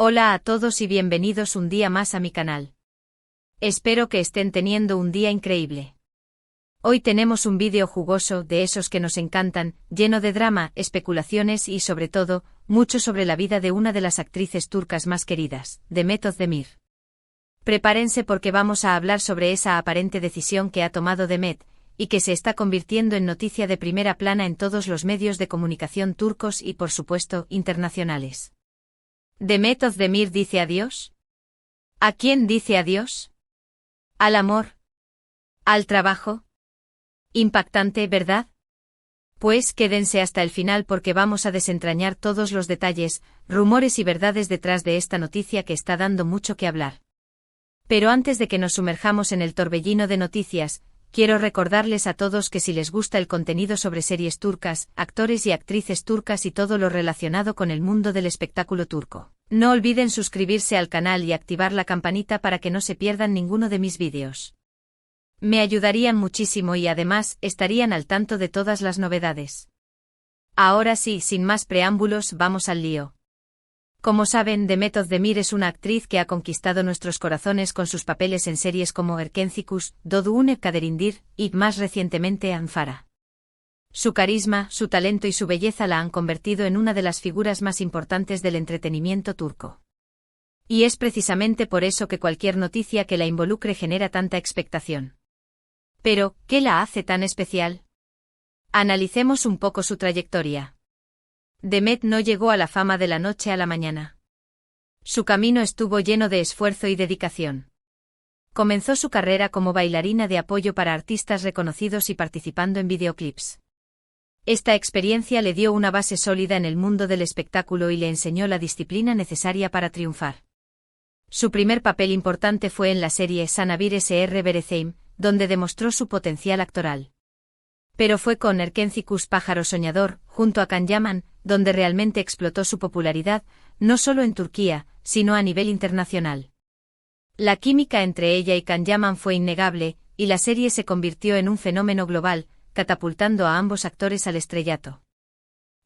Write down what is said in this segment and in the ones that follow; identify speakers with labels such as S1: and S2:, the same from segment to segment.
S1: Hola a todos y bienvenidos un día más a mi canal. Espero que estén teniendo un día increíble. Hoy tenemos un vídeo jugoso, de esos que nos encantan, lleno de drama, especulaciones y sobre todo, mucho sobre la vida de una de las actrices turcas más queridas, Demet Özdemir. Prepárense porque vamos a hablar sobre esa aparente decisión que ha tomado Demet, y que se está convirtiendo en noticia de primera plana en todos los medios de comunicación turcos y por supuesto, internacionales. ¿Demet Özdemir dice adiós? ¿A quién dice adiós? ¿Al amor? ¿Al trabajo? Impactante, ¿verdad? Pues quédense hasta el final porque vamos a desentrañar todos los detalles, rumores y verdades detrás de esta noticia que está dando mucho que hablar. Pero antes de que nos sumerjamos en el torbellino de noticias, quiero recordarles a todos que si les gusta el contenido sobre series turcas, actores y actrices turcas y todo lo relacionado con el mundo del espectáculo turco, no olviden suscribirse al canal y activar la campanita para que no se pierdan ninguno de mis vídeos. Me ayudarían muchísimo y además estarían al tanto de todas las novedades. Ahora sí, sin más preámbulos, vamos al lío. Como saben, Demet Özdemir es una actriz que ha conquistado nuestros corazones con sus papeles en series como Erkencikus, Doğduğun Kaderindir y, más recientemente, Anfara. Su carisma, su talento y su belleza la han convertido en una de las figuras más importantes del entretenimiento turco. Y es precisamente por eso que cualquier noticia que la involucre genera tanta expectación. Pero, ¿qué la hace tan especial? Analicemos un poco su trayectoria. Demet no llegó a la fama de la noche a la mañana. Su camino estuvo lleno de esfuerzo y dedicación. Comenzó su carrera como bailarina de apoyo para artistas reconocidos y participando en videoclips. Esta experiencia le dio una base sólida en el mundo del espectáculo y le enseñó la disciplina necesaria para triunfar. Su primer papel importante fue en la serie Sana Bir Sr. Vereceğim, donde demostró su potencial actoral. Pero fue con Erkencikus Pájaro Soñador, junto a Can Yaman, donde realmente explotó su popularidad, no solo en Turquía, sino a nivel internacional. La química entre ella y Can Yaman fue innegable, y la serie se convirtió en un fenómeno global, catapultando a ambos actores al estrellato.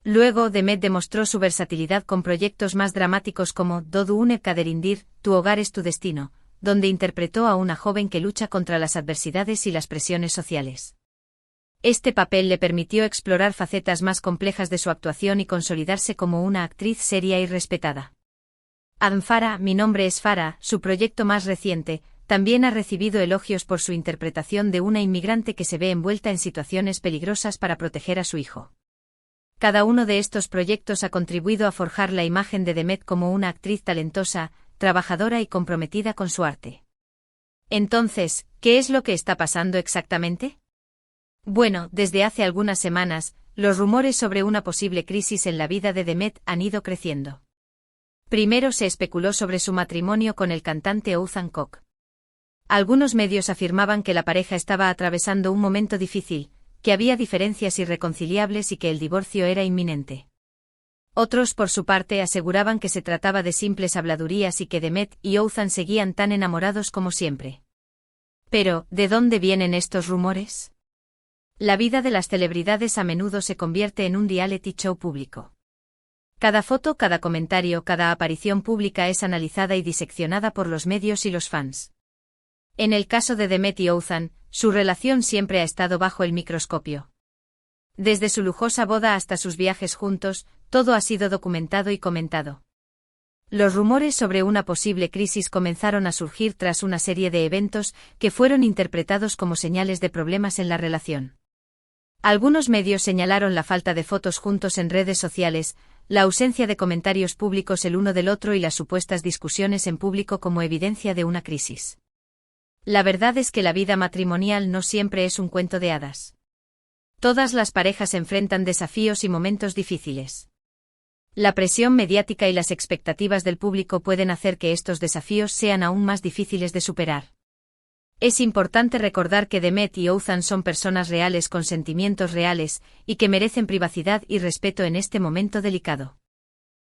S1: Luego Demet demostró su versatilidad con proyectos más dramáticos como Doğduğun Kaderindir, Tu hogar es tu destino, donde interpretó a una joven que lucha contra las adversidades y las presiones sociales. Este papel le permitió explorar facetas más complejas de su actuación y consolidarse como una actriz seria y respetada. Anfara, Mi nombre es Farah, su proyecto más reciente, también ha recibido elogios por su interpretación de una inmigrante que se ve envuelta en situaciones peligrosas para proteger a su hijo. Cada uno de estos proyectos ha contribuido a forjar la imagen de Demet como una actriz talentosa, trabajadora y comprometida con su arte. Entonces, ¿qué es lo que está pasando exactamente? Bueno, desde hace algunas semanas, los rumores sobre una posible crisis en la vida de Demet han ido creciendo. Primero se especuló sobre su matrimonio con el cantante Oğuzhan Koç. Algunos medios afirmaban que la pareja estaba atravesando un momento difícil, que había diferencias irreconciliables y que el divorcio era inminente. Otros, por su parte, aseguraban que se trataba de simples habladurías y que Demet y Oğuzhan seguían tan enamorados como siempre. Pero, ¿de dónde vienen estos rumores? La vida de las celebridades a menudo se convierte en un reality show público. Cada foto, cada comentario, cada aparición pública es analizada y diseccionada por los medios y los fans. En el caso de Demet y Oğuzhan, su relación siempre ha estado bajo el microscopio. Desde su lujosa boda hasta sus viajes juntos, todo ha sido documentado y comentado. Los rumores sobre una posible crisis comenzaron a surgir tras una serie de eventos que fueron interpretados como señales de problemas en la relación. Algunos medios señalaron la falta de fotos juntos en redes sociales, la ausencia de comentarios públicos el uno del otro y las supuestas discusiones en público como evidencia de una crisis. La verdad es que la vida matrimonial no siempre es un cuento de hadas. Todas las parejas enfrentan desafíos y momentos difíciles. La presión mediática y las expectativas del público pueden hacer que estos desafíos sean aún más difíciles de superar. Es importante recordar que Demet y Oğuzhan son personas reales con sentimientos reales, y que merecen privacidad y respeto en este momento delicado.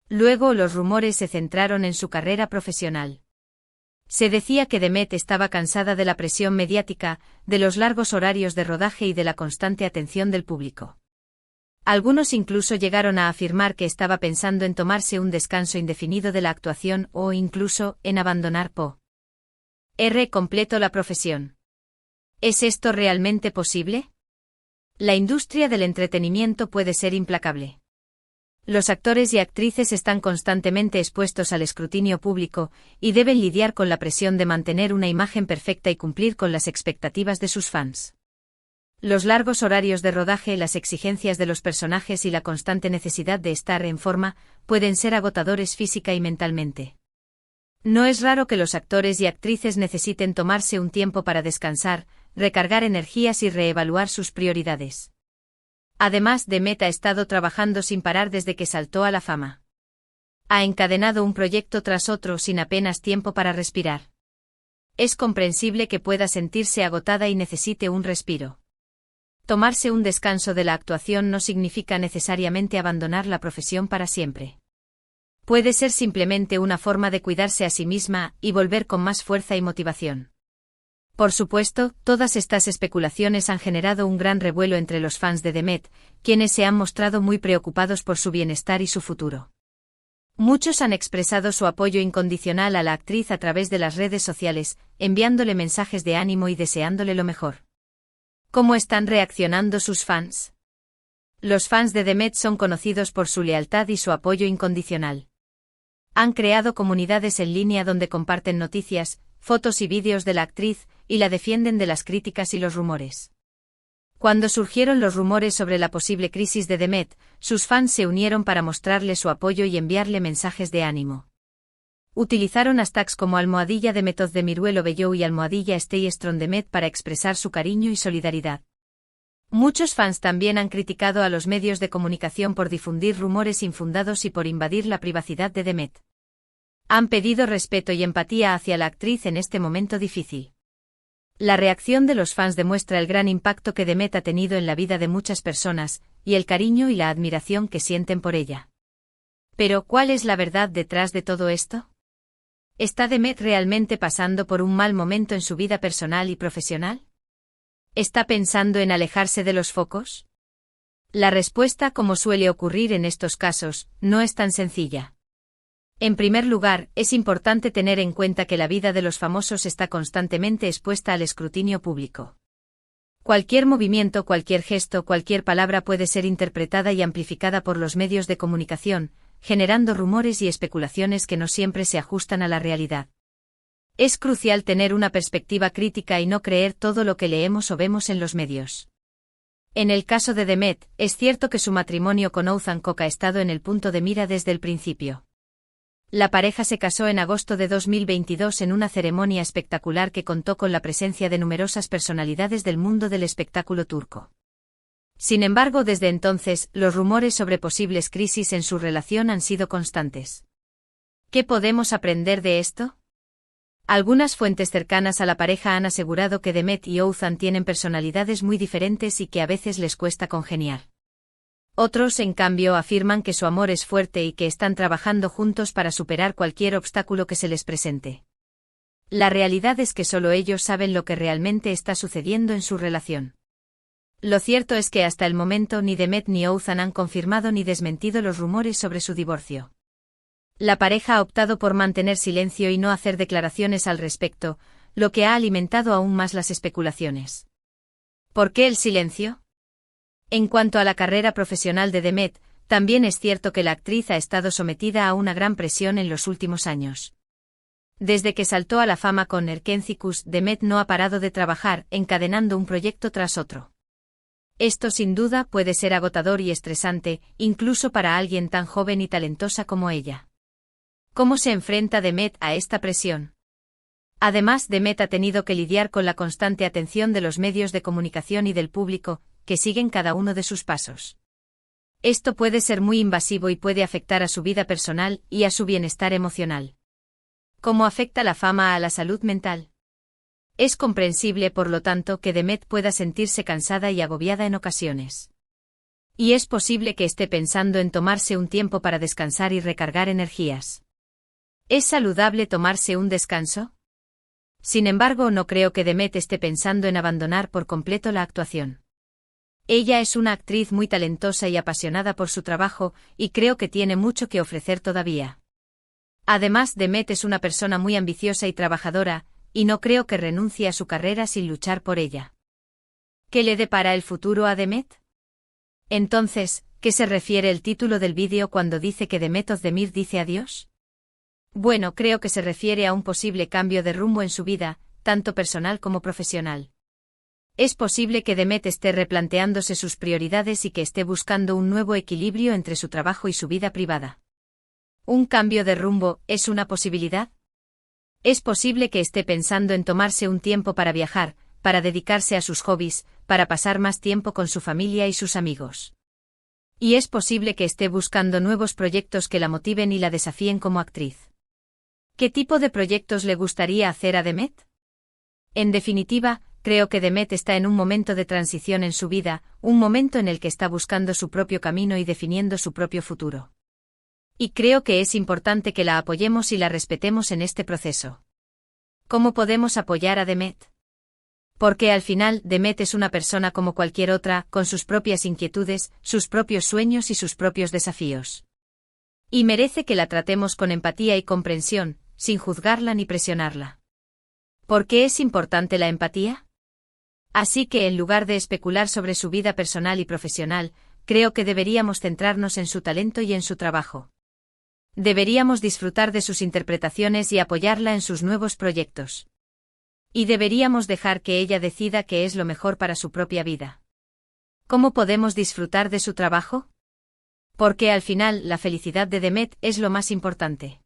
S1: Luego los rumores se centraron en su carrera profesional. Se decía que Demet estaba cansada de la presión mediática, de los largos horarios de rodaje y de la constante atención del público. Algunos incluso llegaron a afirmar que estaba pensando en tomarse un descanso indefinido de la actuación o incluso en abandonar completo la profesión. ¿Es esto realmente posible? La industria del entretenimiento puede ser implacable. Los actores y actrices están constantemente expuestos al escrutinio público y deben lidiar con la presión de mantener una imagen perfecta y cumplir con las expectativas de sus fans. Los largos horarios de rodaje, las exigencias de los personajes y la constante necesidad de estar en forma pueden ser agotadores física y mentalmente. No es raro que los actores y actrices necesiten tomarse un tiempo para descansar, recargar energías y reevaluar sus prioridades. Además, Demet ha estado trabajando sin parar desde que saltó a la fama. Ha encadenado un proyecto tras otro sin apenas tiempo para respirar. Es comprensible que pueda sentirse agotada y necesite un respiro. Tomarse un descanso de la actuación no significa necesariamente abandonar la profesión para siempre. Puede ser simplemente una forma de cuidarse a sí misma y volver con más fuerza y motivación. Por supuesto, todas estas especulaciones han generado un gran revuelo entre los fans de Demet, quienes se han mostrado muy preocupados por su bienestar y su futuro. Muchos han expresado su apoyo incondicional a la actriz a través de las redes sociales, enviándole mensajes de ánimo y deseándole lo mejor. ¿Cómo están reaccionando sus fans? Los fans de Demet son conocidos por su lealtad y su apoyo incondicional. Han creado comunidades en línea donde comparten noticias, fotos y vídeos de la actriz, y la defienden de las críticas y los rumores. Cuando surgieron los rumores sobre la posible crisis de Demet, sus fans se unieron para mostrarle su apoyo y enviarle mensajes de ánimo. Utilizaron hashtags como @Demetozdemirwelobello y @StayStrongDemet para expresar su cariño y solidaridad. Muchos fans también han criticado a los medios de comunicación por difundir rumores infundados y por invadir la privacidad de Demet. Han pedido respeto y empatía hacia la actriz en este momento difícil. La reacción de los fans demuestra el gran impacto que Demet ha tenido en la vida de muchas personas, y el cariño y la admiración que sienten por ella. Pero, ¿cuál es la verdad detrás de todo esto? ¿Está Demet realmente pasando por un mal momento en su vida personal y profesional? ¿Está pensando en alejarse de los focos? La respuesta, como suele ocurrir en estos casos, no es tan sencilla. En primer lugar, es importante tener en cuenta que la vida de los famosos está constantemente expuesta al escrutinio público. Cualquier movimiento, cualquier gesto, cualquier palabra puede ser interpretada y amplificada por los medios de comunicación, generando rumores y especulaciones que no siempre se ajustan a la realidad. Es crucial tener una perspectiva crítica y no creer todo lo que leemos o vemos en los medios. En el caso de Demet, es cierto que su matrimonio con Oğuzhan Koç ha estado en el punto de mira desde el principio. La pareja se casó en agosto de 2022 en una ceremonia espectacular que contó con la presencia de numerosas personalidades del mundo del espectáculo turco. Sin embargo, desde entonces, los rumores sobre posibles crisis en su relación han sido constantes. ¿Qué podemos aprender de esto? Algunas fuentes cercanas a la pareja han asegurado que Demet y Oğuzhan tienen personalidades muy diferentes y que a veces les cuesta congeniar. Otros, en cambio, afirman que su amor es fuerte y que están trabajando juntos para superar cualquier obstáculo que se les presente. La realidad es que solo ellos saben lo que realmente está sucediendo en su relación. Lo cierto es que hasta el momento ni Demet ni Oğuzhan han confirmado ni desmentido los rumores sobre su divorcio. La pareja ha optado por mantener silencio y no hacer declaraciones al respecto, lo que ha alimentado aún más las especulaciones. ¿Por qué el silencio? En cuanto a la carrera profesional de Demet, también es cierto que la actriz ha estado sometida a una gran presión en los últimos años. Desde que saltó a la fama con Erkencikus, Demet no ha parado de trabajar, encadenando un proyecto tras otro. Esto sin duda puede ser agotador y estresante, incluso para alguien tan joven y talentosa como ella. ¿Cómo se enfrenta Demet a esta presión? Además, Demet ha tenido que lidiar con la constante atención de los medios de comunicación y del público, que siguen cada uno de sus pasos. Esto puede ser muy invasivo y puede afectar a su vida personal y a su bienestar emocional. ¿Cómo afecta la fama a la salud mental? Es comprensible, por lo tanto, que Demet pueda sentirse cansada y agobiada en ocasiones. Y es posible que esté pensando en tomarse un tiempo para descansar y recargar energías. ¿Es saludable tomarse un descanso? Sin embargo, no creo que Demet esté pensando en abandonar por completo la actuación. Ella es una actriz muy talentosa y apasionada por su trabajo, y creo que tiene mucho que ofrecer todavía. Además, Demet es una persona muy ambiciosa y trabajadora, y no creo que renuncie a su carrera sin luchar por ella. ¿Qué le depara el futuro a Demet? Entonces, ¿qué se refiere el título del vídeo cuando dice que Demet Özdemir dice adiós? Bueno, creo que se refiere a un posible cambio de rumbo en su vida, tanto personal como profesional. Es posible que Demet esté replanteándose sus prioridades y que esté buscando un nuevo equilibrio entre su trabajo y su vida privada. ¿Un cambio de rumbo es una posibilidad? Es posible que esté pensando en tomarse un tiempo para viajar, para dedicarse a sus hobbies, para pasar más tiempo con su familia y sus amigos. Y es posible que esté buscando nuevos proyectos que la motiven y la desafíen como actriz. ¿Qué tipo de proyectos le gustaría hacer a Demet? En definitiva, creo que Demet está en un momento de transición en su vida, un momento en el que está buscando su propio camino y definiendo su propio futuro. Y creo que es importante que la apoyemos y la respetemos en este proceso. ¿Cómo podemos apoyar a Demet? Porque al final, Demet es una persona como cualquier otra, con sus propias inquietudes, sus propios sueños y sus propios desafíos. Y merece que la tratemos con empatía y comprensión, sin juzgarla ni presionarla. ¿Por qué es importante la empatía? Así que en lugar de especular sobre su vida personal y profesional, creo que deberíamos centrarnos en su talento y en su trabajo. Deberíamos disfrutar de sus interpretaciones y apoyarla en sus nuevos proyectos. Y deberíamos dejar que ella decida qué es lo mejor para su propia vida. ¿Cómo podemos disfrutar de su trabajo? Porque al final la felicidad de Demet es lo más importante.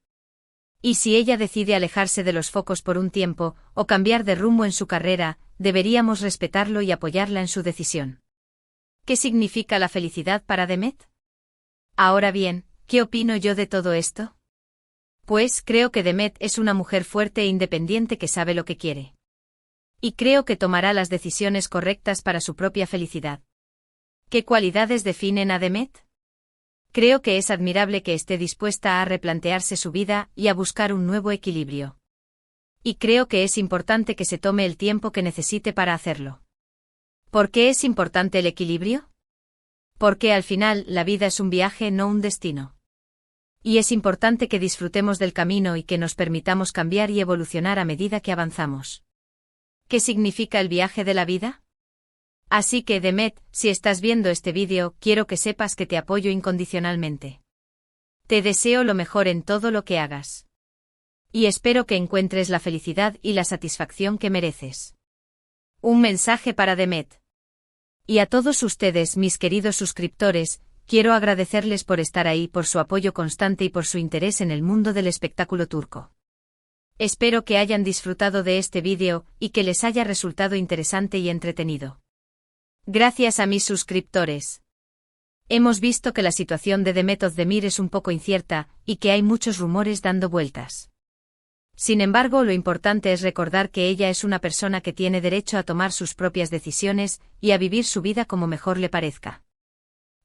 S1: Y si ella decide alejarse de los focos por un tiempo, o cambiar de rumbo en su carrera, deberíamos respetarlo y apoyarla en su decisión. ¿Qué significa la felicidad para Demet? Ahora bien, ¿qué opino yo de todo esto? Pues creo que Demet es una mujer fuerte e independiente que sabe lo que quiere. Y creo que tomará las decisiones correctas para su propia felicidad. ¿Qué cualidades definen a Demet? Creo que es admirable que esté dispuesta a replantearse su vida y a buscar un nuevo equilibrio. Y creo que es importante que se tome el tiempo que necesite para hacerlo. ¿Por qué es importante el equilibrio? Porque al final la vida es un viaje, no un destino. Y es importante que disfrutemos del camino y que nos permitamos cambiar y evolucionar a medida que avanzamos. ¿Qué significa el viaje de la vida? Así que, Demet, si estás viendo este vídeo, quiero que sepas que te apoyo incondicionalmente. Te deseo lo mejor en todo lo que hagas. Y espero que encuentres la felicidad y la satisfacción que mereces. Un mensaje para Demet. Y a todos ustedes, mis queridos suscriptores, quiero agradecerles por estar ahí, por su apoyo constante y por su interés en el mundo del espectáculo turco. Espero que hayan disfrutado de este vídeo y que les haya resultado interesante y entretenido. Gracias a mis suscriptores. Hemos visto que la situación de Demet Özdemir es un poco incierta y que hay muchos rumores dando vueltas. Sin embargo, lo importante es recordar que ella es una persona que tiene derecho a tomar sus propias decisiones y a vivir su vida como mejor le parezca.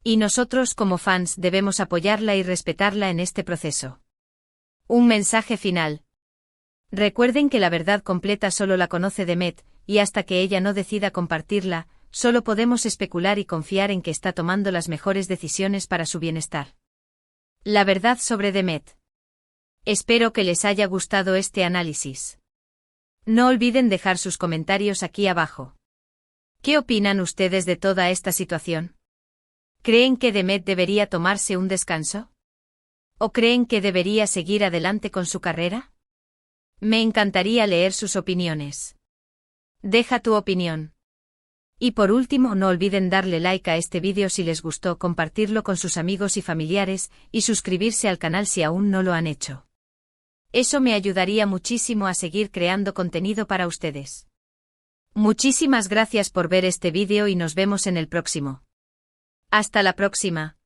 S1: Y nosotros como fans debemos apoyarla y respetarla en este proceso. Un mensaje final. Recuerden que la verdad completa solo la conoce Demet, y hasta que ella no decida compartirla, solo podemos especular y confiar en que está tomando las mejores decisiones para su bienestar. La verdad sobre Demet. Espero que les haya gustado este análisis. No olviden dejar sus comentarios aquí abajo. ¿Qué opinan ustedes de toda esta situación? ¿Creen que Demet debería tomarse un descanso? ¿O creen que debería seguir adelante con su carrera? Me encantaría leer sus opiniones. Deja tu opinión. Y por último, no olviden darle like a este vídeo si les gustó, compartirlo con sus amigos y familiares, y suscribirse al canal si aún no lo han hecho. Eso me ayudaría muchísimo a seguir creando contenido para ustedes. Muchísimas gracias por ver este vídeo y nos vemos en el próximo. Hasta la próxima.